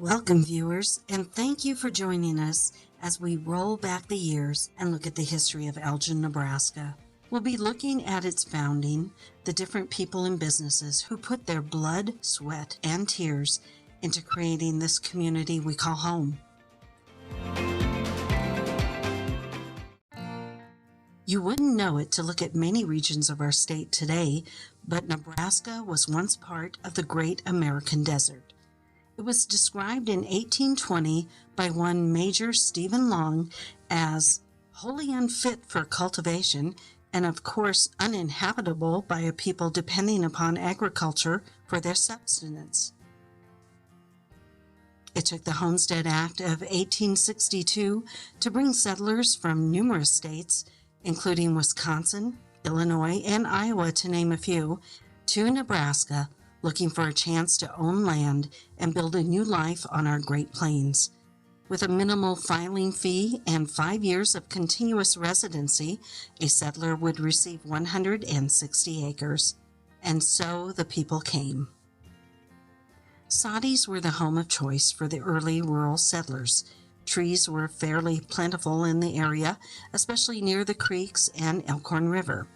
Welcome, viewers, and thank you for joining us as we roll back the years and look at the history of Elgin, Nebraska. We'll be looking at its founding, the different people and businesses who put their blood, sweat, and tears into creating this community we call home. You wouldn't know it to look at many regions of our state today, but Nebraska was once part of the Great American Desert. It was described in 1820 by one Major Stephen Long as wholly unfit for cultivation and, of course, uninhabitable by a people depending upon agriculture for their subsistence. It took the Homestead Act of 1862 to bring settlers from numerous states, including Wisconsin, Illinois, and Iowa, to name a few, to Nebraska, looking for a chance to own land and build a new life on our Great Plains. With a minimal filing fee and 5 years of continuous residency, a settler would receive 160 acres. And so the people came. Soddies were the home of choice for the early rural settlers. Trees were fairly plentiful in the area, especially near the creeks and Elkhorn River.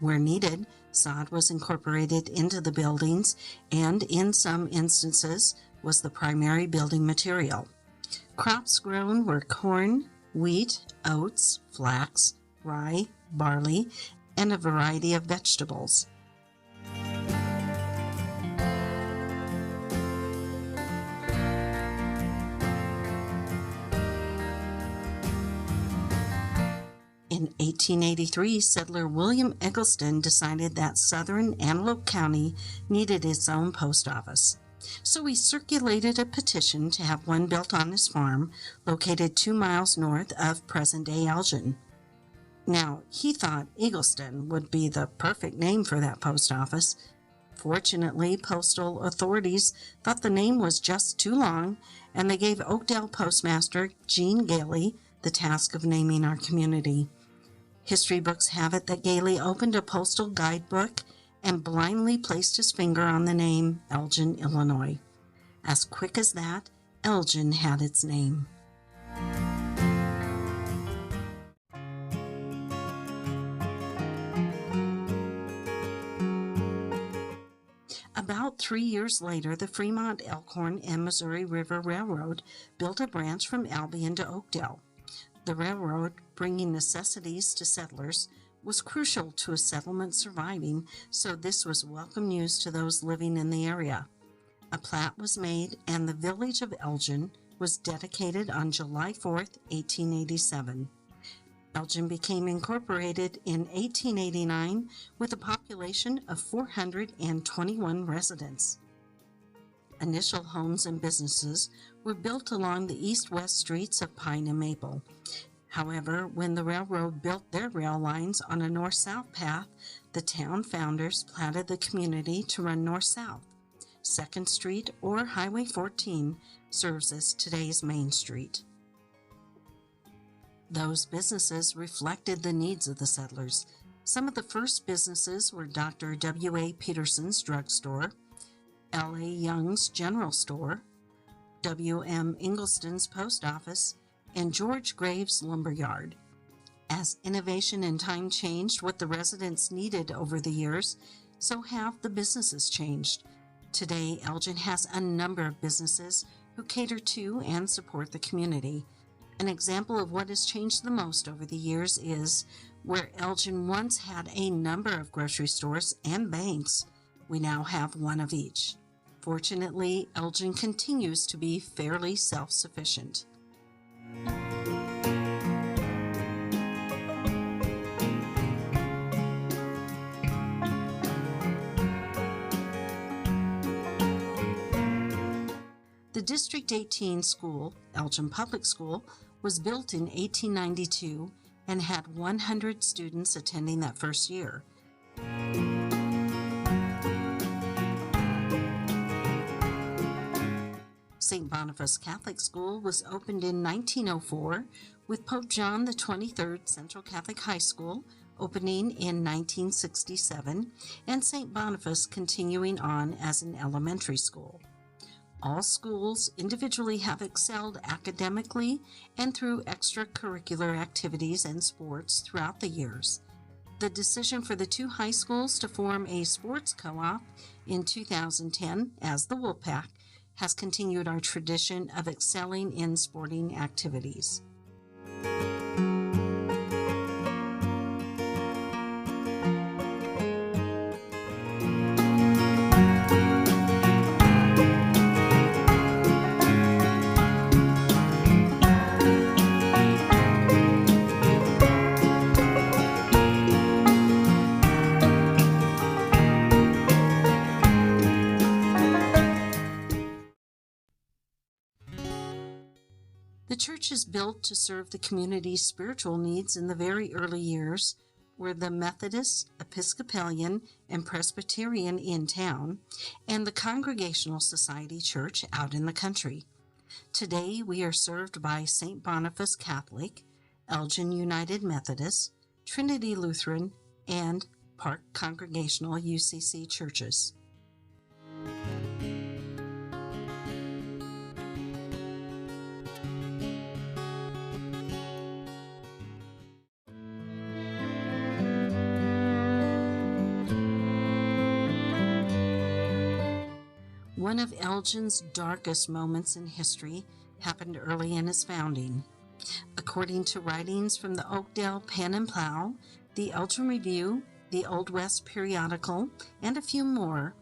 Where needed, sod was incorporated into the buildings and, in some instances, was the primary building material. Crops grown were corn, wheat, oats, flax, rye, barley, and a variety of vegetables. In 1883, settler William Eggleston decided that southern Antelope County needed its own post office. So he circulated a petition to have one built on his farm, located 2 miles north of present-day Elgin. Now, he thought Eggleston would be the perfect name for that post office. Fortunately, postal authorities thought the name was just too long, and they gave Oakdale postmaster Gene Gailey the task of naming our community. History books have it that Gailey opened a postal guidebook and blindly placed his finger on the name Elgin, Illinois. As quick as that, Elgin had its name. About 3 years later, the Fremont, Elkhorn, and Missouri River Railroad built a branch from Albion to Oakdale. The railroad, bringing necessities to settlers, was crucial to a settlement surviving, so this was welcome news to those living in the area. A plat was made, and the village of Elgin was dedicated on July 4th, 1887. Elgin became incorporated in 1889 with a population of 421 residents. Initial homes and businesses were built along the east-west streets of Pine and Maple. However, when the railroad built their rail lines on a north-south path, the town founders platted the community to run north-south. 2nd Street, or Highway 14, serves as today's Main Street. Those businesses reflected the needs of the settlers. Some of the first businesses were Dr. W.A. Peterson's drugstore, L.A. Young's General Store, W.M. Ingleston's Post Office, and George Graves' Lumberyard. As innovation and time changed what the residents needed over the years, so have the businesses changed. Today, Elgin has a number of businesses who cater to and support the community. An example of what has changed the most over the years is where Elgin once had a number of grocery stores and banks, we now have one of each. Fortunately, Elgin continues to be fairly self-sufficient. The District 18 school, Elgin Public School, was built in 1892 and had 100 students attending that first year. St. Boniface Catholic School was opened in 1904, with Pope John XXIII Central Catholic High School opening in 1967, and St. Boniface continuing on as an elementary school. All schools individually have excelled academically and through extracurricular activities and sports throughout the years. The decision for the two high schools to form a sports co-op in 2010 as the Wolfpack has continued our tradition of excelling in sporting activities. The church is built to serve the community's spiritual needs in the very early years, were the Methodist, Episcopalian, and Presbyterian in town, and the Congregational Society Church out in the country. Today we are served by St. Boniface Catholic, Elgin United Methodist, Trinity Lutheran, and Park Congregational UCC churches. One of Elgin's darkest moments in history happened early in its founding. According to writings from the Oakdale Pen and Plow, the Elgin Review, the Old West Periodical, and a few more,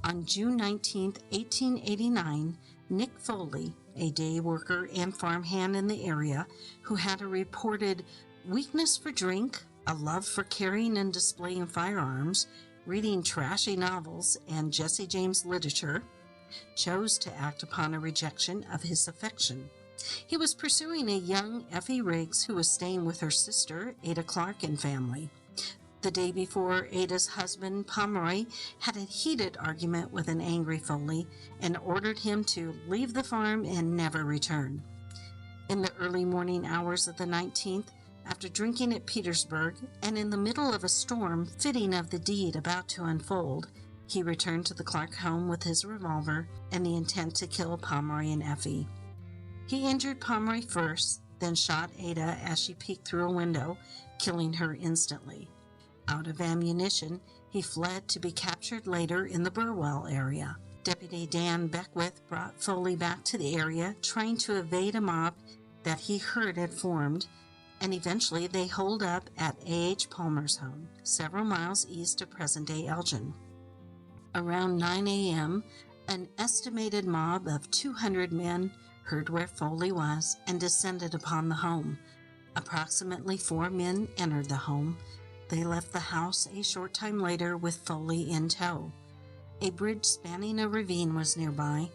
on June 19, 1889, Nick Foley, a day worker and farmhand in the area who had a reported weakness for drink, a love for carrying and displaying firearms, reading trashy novels, and Jesse James literature, chose to act upon a rejection of his affection. He was pursuing a young Effie Riggs who was staying with her sister, Ada Clark, and family. The day before, Ada's husband, Pomeroy, had a heated argument with an angry Foley and ordered him to leave the farm and never return. In the early morning hours of the 19th, after drinking at Petersburg and in the middle of a storm fitting of the deed about to unfold, he returned to the Clark home with his revolver and the intent to kill Pomeroy and Effie. He injured Pomeroy first, then shot Ada as she peeked through a window, killing her instantly. Out of ammunition, he fled to be captured later in the Burwell area. Deputy Dan Beckwith brought Foley back to the area, trying to evade a mob that he heard had formed, and eventually they holed up at A.H. Palmer's home, several miles east of present-day Elgin. Around 9 a.m., an estimated mob of 200 men heard where Foley was and descended upon the home. Approximately 4 men entered the home. They left the house a short time later with Foley in tow. A bridge spanning a ravine was nearby,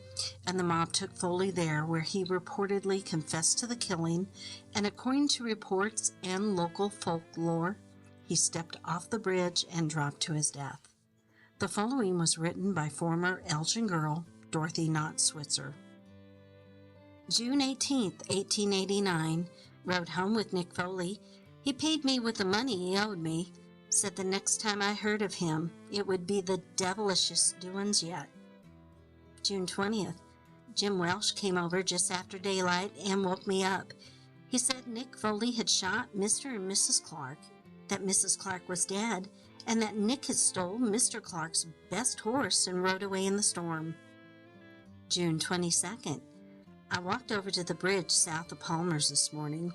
and the mob took Foley there, where he reportedly confessed to the killing, and according to reports and local folklore, he stepped off the bridge and dropped to his death. The following was written by former Elgin girl Dorothy Knott Switzer. June 18, 1889, rode home with Nick Foley. He paid me with the money he owed me. Said the next time I heard of him, it would be the devilishest doings yet. June 20th, Jim Welsh came over just after daylight and woke me up. He said Nick Foley had shot Mr. and Mrs. Clark, that Mrs. Clark was dead, and that Nick had stole Mr. Clark's best horse and rode away in the storm. June 22nd, I walked over to the bridge south of Palmer's this morning.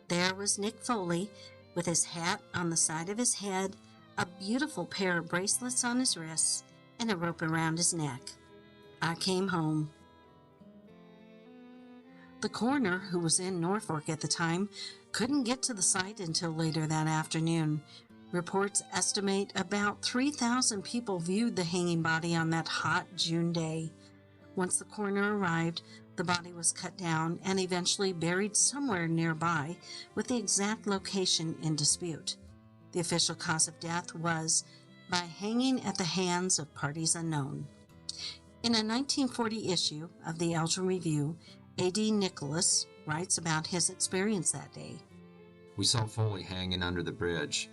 There was Nick Foley, with his hat on the side of his head, a beautiful pair of bracelets on his wrists, and a rope around his neck. I came home. The coroner, who was in Norfolk at the time, couldn't get to the site until later that afternoon. Reports estimate about 3,000 people viewed the hanging body on that hot June day. Once the coroner arrived, the body was cut down and eventually buried somewhere nearby, with the exact location in dispute. The official cause of death was by hanging at the hands of parties unknown. In a 1940 issue of the Elgin Review, A.D. Nicholas writes about his experience that day. We saw Foley hanging under the bridge.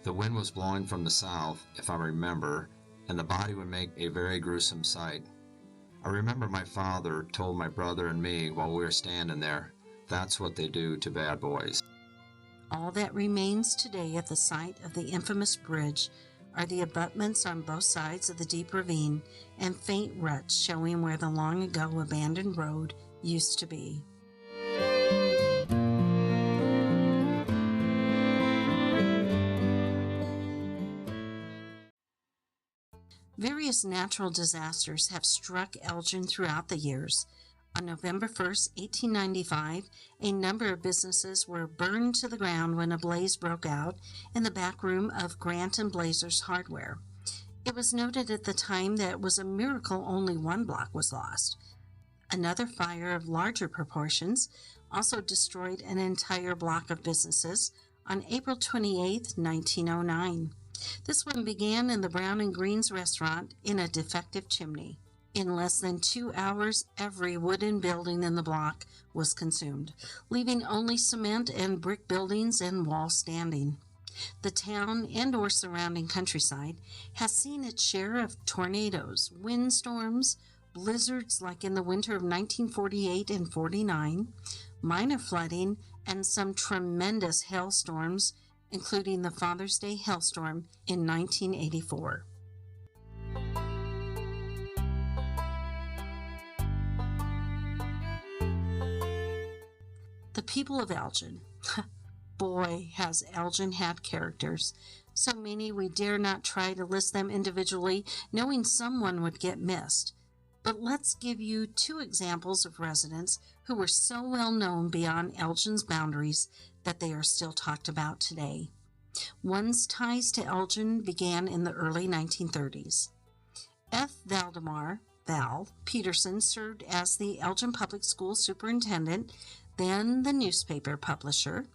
The wind was blowing from the south, if I remember, and the body would make a very gruesome sight. I remember my father told my brother and me while we were standing there, "That's what they do to bad boys." All that remains today at the site of the infamous bridge are the abutments on both sides of the deep ravine and faint ruts showing where the long ago abandoned road used to be. Various natural disasters have struck Elgin throughout the years. On November 1st, 1895, a number of businesses were burned to the ground when a blaze broke out in the back room of Grant and Blazer's Hardware. It was noted at the time that it was a miracle only one block was lost. Another fire of larger proportions also destroyed an entire block of businesses on April 28, 1909. This one began in the Brown and Greens restaurant in a defective chimney. In less than 2 hours, every wooden building in the block was consumed, leaving only cement and brick buildings and walls standing. The town and or surrounding countryside has seen its share of tornadoes, windstorms, blizzards like in the winter of 1948 and 49, minor flooding, and some tremendous hailstorms, including the Father's Day hailstorm in 1984. The people of Elgin. Boy, has Elgin had characters. So many we dare not try to list them individually, knowing someone would get missed. But let's give you 2 examples of residents who were so well known beyond Elgin's boundaries that they are still talked about today. One's ties to Elgin began in the early 1930s. F. Valdemar, Val, Peterson served as the Elgin Public School superintendent, then the newspaper publisher,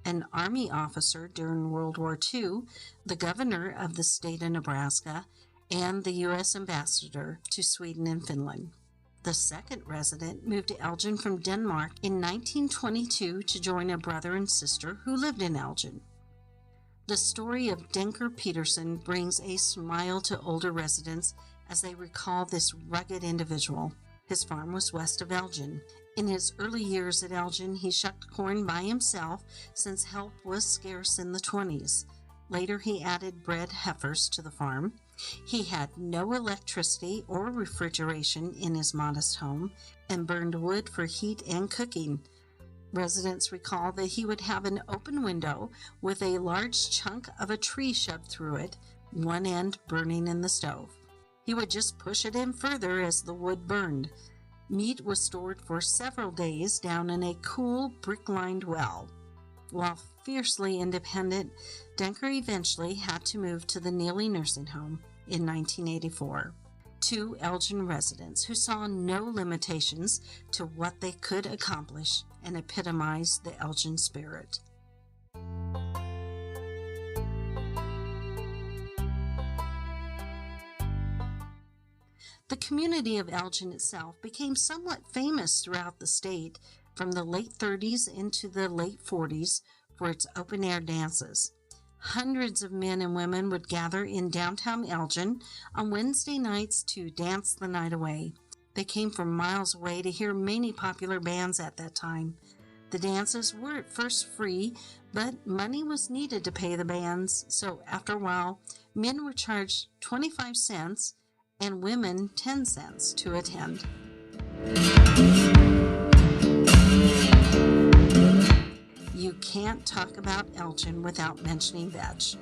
an Army officer during World War II, the governor of the state of Nebraska, and the U.S. ambassador to Sweden and Finland. The second resident moved to Elgin from Denmark in 1922 to join a brother and sister who lived in Elgin. The story of Denker Peterson brings a smile to older residents as they recall this rugged individual. His farm was west of Elgin. In his early years at Elgin, he shucked corn by himself since help was scarce in the 20s. Later, he added bred heifers to the farm. He had no electricity or refrigeration in his modest home and burned wood for heat and cooking. Residents recall that he would have an open window with a large chunk of a tree shoved through it, one end burning in the stove. He would just push it in further as the wood burned. Meat was stored for several days down in a cool, brick-lined well. While fiercely independent, Denker eventually had to move to the Neligh nursing home in 1984. 2 Elgin residents who saw no limitations to what they could accomplish and epitomized the Elgin spirit. The community of Elgin itself became somewhat famous throughout the state from the late 30s into the late 40s for its open-air dances. Hundreds of men and women would gather in downtown Elgin on Wednesday nights to dance the night away. They came from miles away to hear many popular bands at that time. The dances were at first free, but money was needed to pay the bands, so after a while, men were charged 25 cents and women 10 cents to attend. You can't talk about Elgin without mentioning vetch.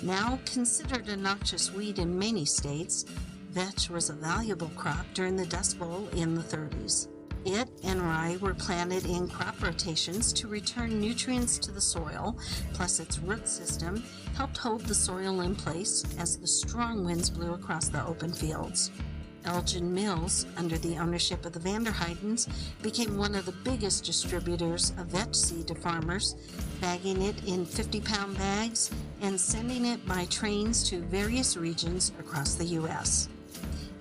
Now considered a noxious weed in many states, vetch was a valuable crop during the Dust Bowl in the 30s. It and rye were planted in crop rotations to return nutrients to the soil, plus its root system helped hold the soil in place as the strong winds blew across the open fields. Elgin Mills, under the ownership of the Vanderheidens, became one of the biggest distributors of vetch seed to farmers, bagging it in 50-pound bags and sending it by trains to various regions across the U.S.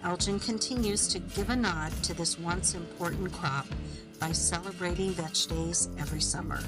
Elgin continues to give a nod to this once important crop by celebrating Vetch Days every summer.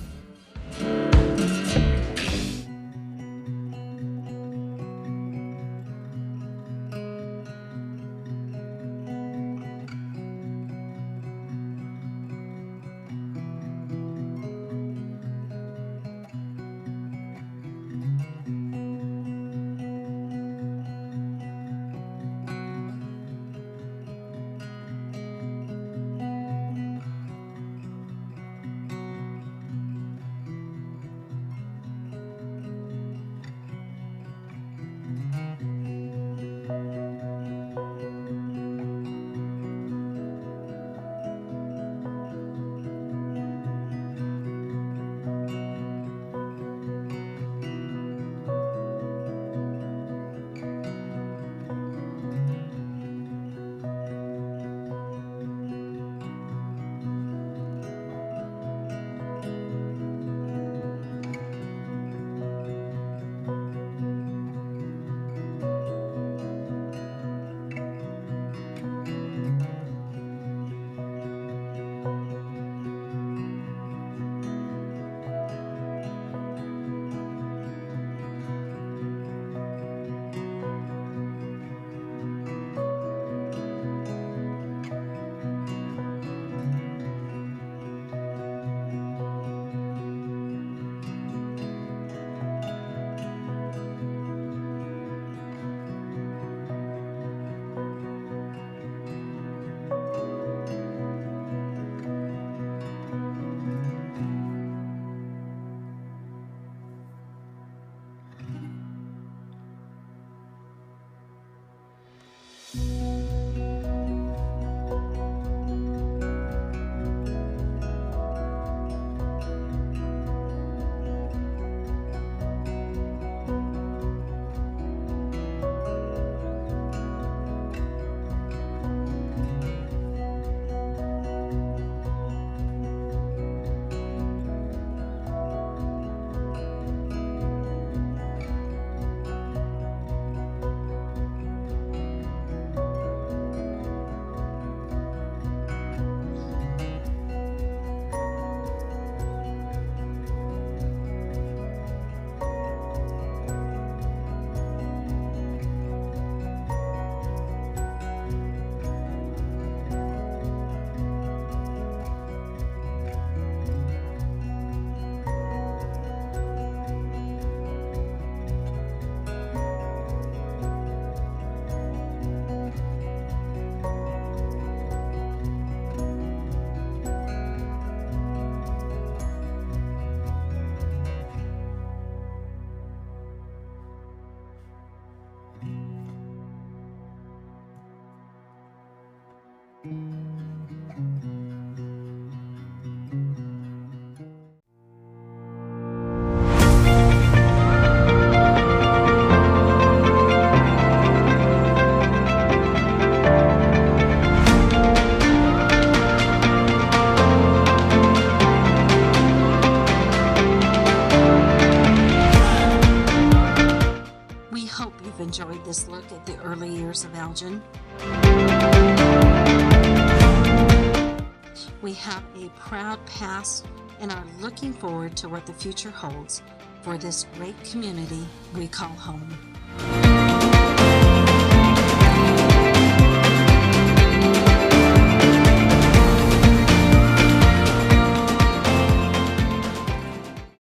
enjoyed this look at the early years of Elgin. We have a proud past and are looking forward to what the future holds for this great community we call home.